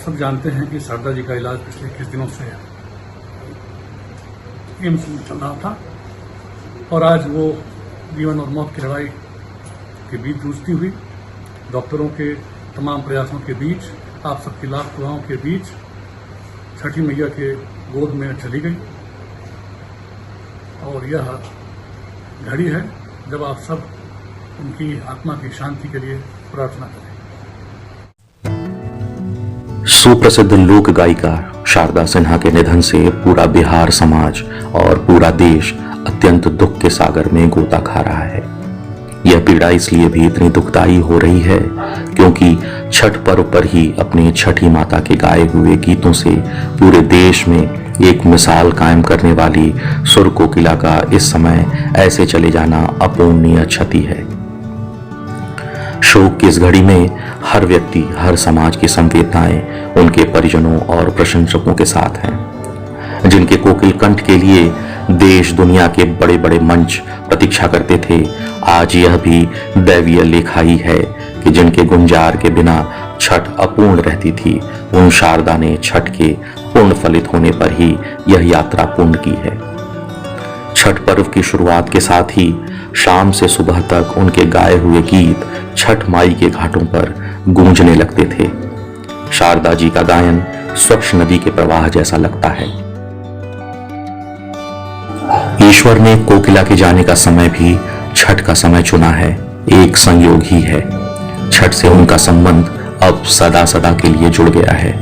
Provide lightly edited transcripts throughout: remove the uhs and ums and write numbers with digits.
सब जानते हैं कि शारदा जी का इलाज पिछले कुछ दिनों से एम्स में चल रहा था और आज वो जीवन और मौत की लड़ाई के बीच जूझती हुई, डॉक्टरों के तमाम प्रयासों के बीच, आप सबकी लाख दुआओं के बीच छठी मैया के गोद में चली गई। और यह घड़ी है जब आप सब उनकी आत्मा की शांति के लिए प्रार्थना करें। सुप्रसिद्ध लोक गायिका शारदा सिन्हा के निधन से पूरा बिहार समाज और पूरा देश अत्यंत दुख के सागर में गोता खा रहा है। यह पीड़ा इसलिए भी इतनी दुखदायी हो रही है क्योंकि छठ पर्व पर ही अपने छठी माता के गाए हुए गीतों से पूरे देश में एक मिसाल कायम करने वाली सुर कोकिला का इस समय ऐसे चले जाना अपूर्णीय क्षति है। शोक की इस घड़ी में हर व्यक्ति, हर समाज की संवेदनाएं उनके परिजनों और प्रशंसकों के साथ हैं, जिनके कोकिल कंठ के लिए देश दुनिया के बड़े बड़े मंच प्रतीक्षा करते थे। आज यह भी दैवीय लेखाई है कि जिनके गुंजार के बिना छठ अपूर्ण रहती थी, उन शारदा ने छठ के पूर्ण फलित होने पर ही यह यात्रा पूर्ण की है। छठ पर्व की शुरुआत के साथ ही शाम से सुबह तक उनके गाए हुए गीत छठ माई के घाटों पर गूंजने लगते थे। शारदा जी का गायन स्वच्छ नदी के प्रवाह जैसा लगता है। ईश्वर ने कोकिला के जाने का समय भी छठ का समय चुना है, एक संयोग ही है। छठ से उनका संबंध अब सदा सदा के लिए जुड़ गया है।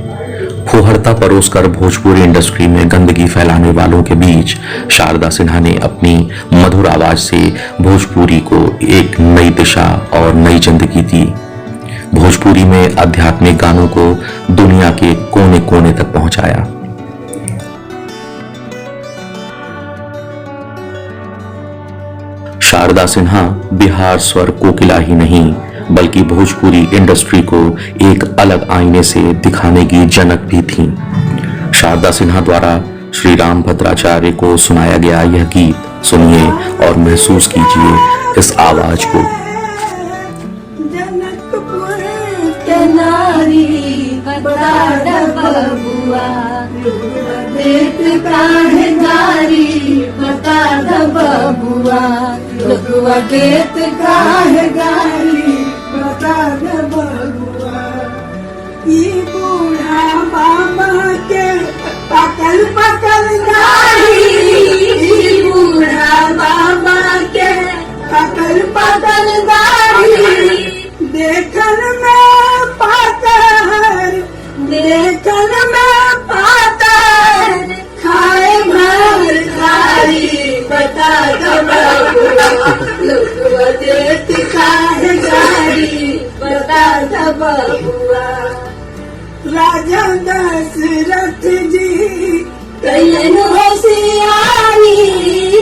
फुहरता परोसकर भोजपुरी इंडस्ट्री में गंदगी फैलाने वालों के बीच शारदा सिन्हा ने अपनी मधुर आवाज से भोजपुरी को एक नई दिशा और नई जिंदगी दी। भोजपुरी में आध्यात्मिक गानों को दुनिया के कोने कोने तक पहुंचाया। शारदा सिन्हा बिहार स्वर कोकिला ही नहीं बल्कि भोजपुरी इंडस्ट्री को एक अलग आईने से दिखाने की जनक भी थीं। शारदा सिन्हा द्वारा श्री राम भद्राचार्य को सुनाया गया यह गीत सुनिए और महसूस कीजिए इस आवाज को। बूढ़ा बाबा के पकल पकल गाड़ी, बूढ़ा बाबा के पकल पकल गाड़ी, देखन में पातर, देखन में पातर, खाए भर खाई, बता दो बबुआ, लोगवा देत काहे गाड़ी, बता दो बबुआ। राजा दशरथ जी कैलन होशियारी,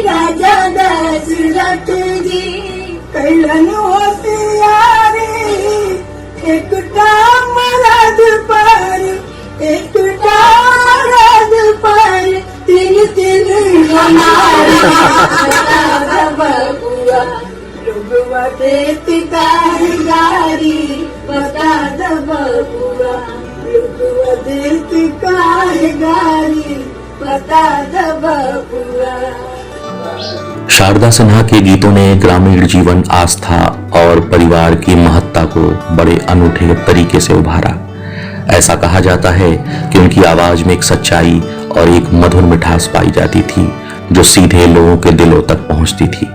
राजा दशरथ जी कैलन होशियारी, एकटा मरद पर, एकटा मरद पर, तीन तीन हमारा बबुआ, लोगवा देत काहे गाड़ी, बता दो बबुआ, लोगवा देत काहे गाड़ी, बता दो बबुआ। शारदा सिन्हा के गीतों ने ग्रामीण जीवन, आस्था और परिवार की महत्ता को बड़े अनूठे तरीके से उभारा। ऐसा कहा जाता है कि उनकी आवाज में एक सच्चाई और एक मधुर मिठास पाई जाती थी जो सीधे लोगों के दिलों तक पहुंचती थी।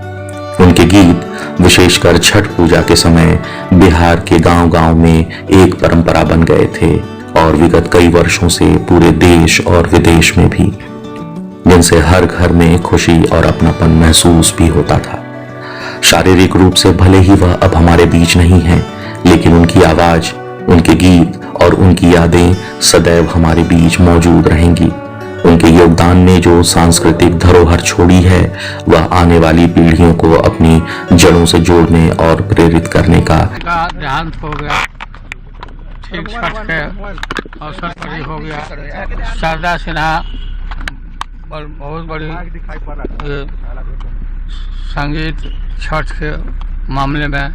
उनके गीत विशेषकर छठ पूजा के समय बिहार के गांव-गांव में एक परंपरा बन गए थे और विगत कई वर्षों से पूरे देश और विदेश में भी, जिनसे हर घर में खुशी और अपनापन महसूस भी होता था। शारीरिक रूप से भले ही वह अब हमारे बीच नहीं है, लेकिन उनकी आवाज, उनके गीत और उनकी यादें सदैव हमारे बीच मौजूद रहेंगी। उनके योगदान ने जो सांस्कृतिक धरोहर छोड़ी है, वह आने वाली पीढ़ियों को अपनी जड़ों से जोड़ने और प्रेरित करने का देहांत हो गया। ठीक छठ के अवसर पर ही हो गया। शारदा सिन्हा बहुत बड़ी संगीत छठ के मामले में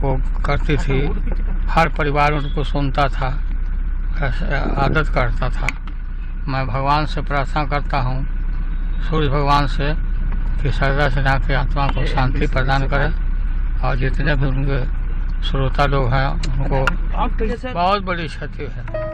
वो करती थी, हर परिवार उनको सुनता था। आदत करता था। मैं भगवान से प्रार्थना करता हूँ, सूर्य भगवान से, कि शारदा सिन्हा की आत्मा को शांति प्रदान करें और जितने भी उनके श्रोता लोग हैं उनको बहुत बड़ी क्षति है।